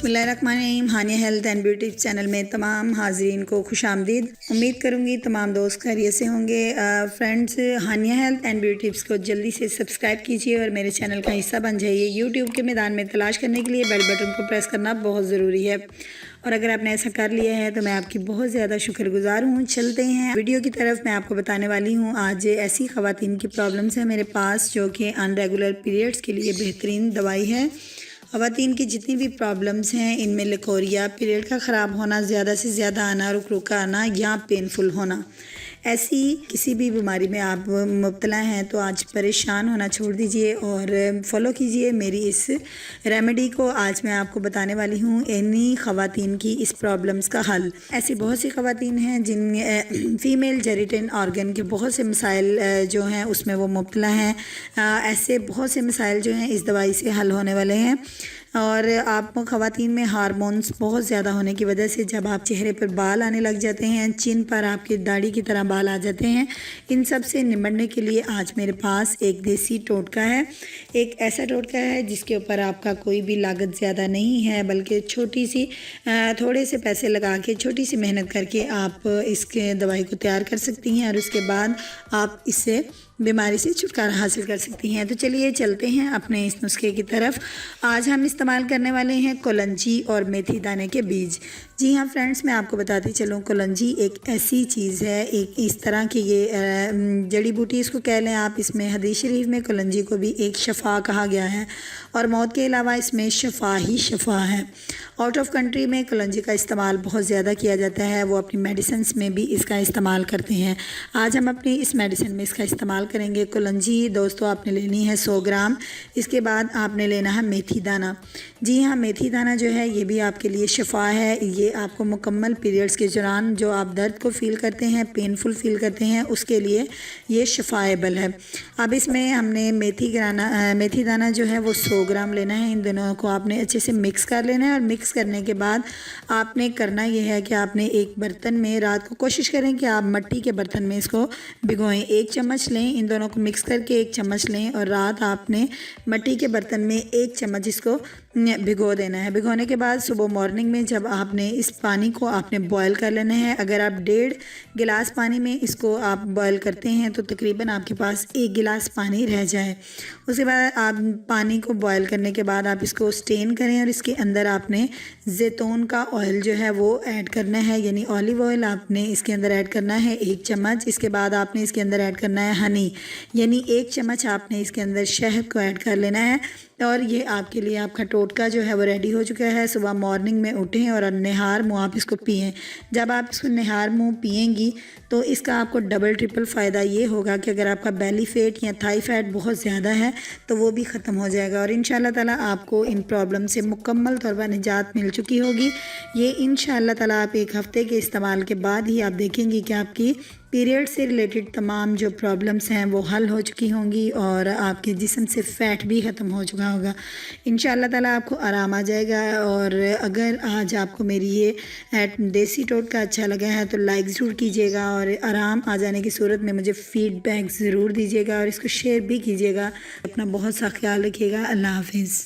बिस्मिल्लाहिर्रहमानिर्रहीम। हानिया health and beauty channel में तमाम हाज़रीन को खुशामदीद। उम्मीद करूँगी तमाम दोस्त खैरियत से होंगे। Friends, Haniya health and beauty tips को जल्दी से सब्सक्राइब कीजिए और मेरे चैनल का हिस्सा बन जाइए। यूट्यूब के मैदान में तलाश करने के लिए बेल बटन को प्रेस करना बहुत ज़रूरी है और अगर आपने ऐसा कर लिया है तो मैं आपकी बहुत ज़्यादा शुक्रगुजार हूँ। चलते हैं वीडियो की तरफ। मैं आपको बताने वाली हूँ आज ऐसी ख़वातीन की प्रॉब्लम्स हैं मेरे पास जो कि अनरेगुलर पीरियड्स के लिए बेहतरीन दवाई है। ख़वातीन की जितनी भी प्रॉब्लम्स हैं इनमें लिकोरिया, पीरियड का ख़राब होना, ज़्यादा से ज़्यादा आना, रुक रुक आना या पेनफुल होना, ऐसी किसी भी बीमारी में आप मुब्तला हैं तो आज परेशान होना छोड़ दीजिए और फॉलो कीजिए मेरी इस रेमेडी को। आज मैं आपको बताने वाली हूँ इन्हीं ख़वातीन की इस प्रॉब्लम्स का हल। ऐसी बहुत सी ख़वातीन हैं जिन फ़ीमेल जेनिटल ऑर्गन के बहुत से मसाइल जो हैं उसमें वो मुब्तला हैं। ऐसे बहुत से मसाइल जो हैं इस दवाई से हल होने वाले हैं। और आप ख़वातीन में हार्मोन्स बहुत ज़्यादा होने की वजह से जब आप चेहरे पर बाल आने लग जाते हैं, चिन पर आपकी दाढ़ी की तरह बाल आ जाते हैं, इन सब से निपटने के लिए आज मेरे पास एक देसी टोटका है। एक ऐसा टोटका है जिसके ऊपर आपका कोई भी लागत ज़्यादा नहीं है, बल्कि छोटी सी थोड़े से पैसे लगा के छोटी सी मेहनत करके आप इसके दवाई को तैयार कर सकती हैं और उसके बाद आप इससे बीमारी से छुटकारा हासिल कर सकती हैं। तो चलिए चलते हैं अपने इस नुस्खे की तरफ। आज हम इस्तेमाल करने वाले हैं कोलंजी और मेथी दाने के बीज। जी हाँ फ्रेंड्स, मैं आपको बताती चलूँ, कोलंजी एक ऐसी चीज़ है, एक इस तरह की ये जड़ी बूटी इसको कह लें आप। इसमें हदीस शरीफ में कोलंजी को भी एक शफ़ा कहा गया है और मौत के अलावा इसमें शफ़ा ही शफ़ा है। आउट ऑफ कंट्री में कोलंजी का इस्तेमाल बहुत ज़्यादा किया जाता है, वो अपनी मेडिसिन में भी इसका इस्तेमाल करते हैं। आज हम अपनी इस मेडिसिन में इसका इस्तेमाल करेंगे। कोलंजी दोस्तों आपने लेनी है 100 ग्राम। इसके बाद आपने लेना है मेथी दाना। जी हाँ, मेथी दाना जो है ये भी आपके लिए शफ़ा है। ये आपको मुकम्मल पीरियड्स के दौरान जो आप दर्द को फ़ील करते हैं, पेनफुल फ़ील करते हैं, उसके लिए ये शफ़ाएबल है। अब इसमें हमने मेथी दाना जो है वो 100 ग्राम लेना है। इन दोनों को आपने अच्छे से मिक्स कर लेना है और मिक्स करने के बाद आपने करना ये है कि आपने एक बर्तन में, रात को कोशिश करें कि आप मिट्टी के बर्तन में इसको भिगोएं। 1 चम्मच लें, इन दोनों को मिक्स करके 1 चम्मच लें और रात आपने मिट्टी के बर्तन में 1 चम्मच इसको भिगो देना है। भिगोने के बाद सुबह मॉर्निंग में जब आपने इस पानी को आपने बॉयल कर लेना है। अगर आप 1.5 गिलास पानी में इसको आप बॉयल करते हैं तो तकरीबन आपके पास 1 गिलास पानी रह जाए। उसके बाद आप पानी को बॉयल करने के बाद आप इसको स्टेन करें और इसके अंदर आपने जैतून का ऑयल जो है वो ऐड करना है, यानी ऑलिव ऑयल आपने इसके अंदर ऐड करना है 1 चम्मच। इसके बाद आपने इसके अंदर ऐड करना है हनी, यानी 1 चम्मच आपने इसके अंदर शहद को ऐड कर लेना है। और ये आपके लिए आपका टोटका जो है वो रेडी हो चुका है। सुबह मॉर्निंग में उठें और निहार मुँह आप इसको पिएं। जब आप इसको निहार मुँह पिएंगी तो इसका आपको डबल ट्रिपल फ़ायदा ये होगा कि अगर आपका बेली फैट या थाई फैट बहुत ज़्यादा है तो वो भी ख़त्म हो जाएगा और इंशाल्लाह ताला आपको इन प्रॉब्लम से मुकम्मल तौर पर निजात मिल चुकी होगी। ये इंशाल्लाह ताला आप 1 हफ़्ते के इस्तेमाल के बाद ही आप देखेंगी कि आपकी पीरियड से रिलेटेड तमाम जो प्रॉब्लम्स हैं वो हल हो चुकी होंगी और आपके जिस्म से फ़ैट भी ख़त्म हो चुका होगा। इंशाल्लाह ताला आपको आराम आ जाएगा। और अगर आज आपको मेरी ये देसी टोटका अच्छा लगा है तो लाइक ज़रूर कीजिएगा और आराम आ जाने की सूरत में मुझे फ़ीडबैक ज़रूर दीजिएगा और इसको शेयर भी कीजिएगा। अपना बहुत सा ख्याल रखिएगा। अल्लाह हाफ़िज़।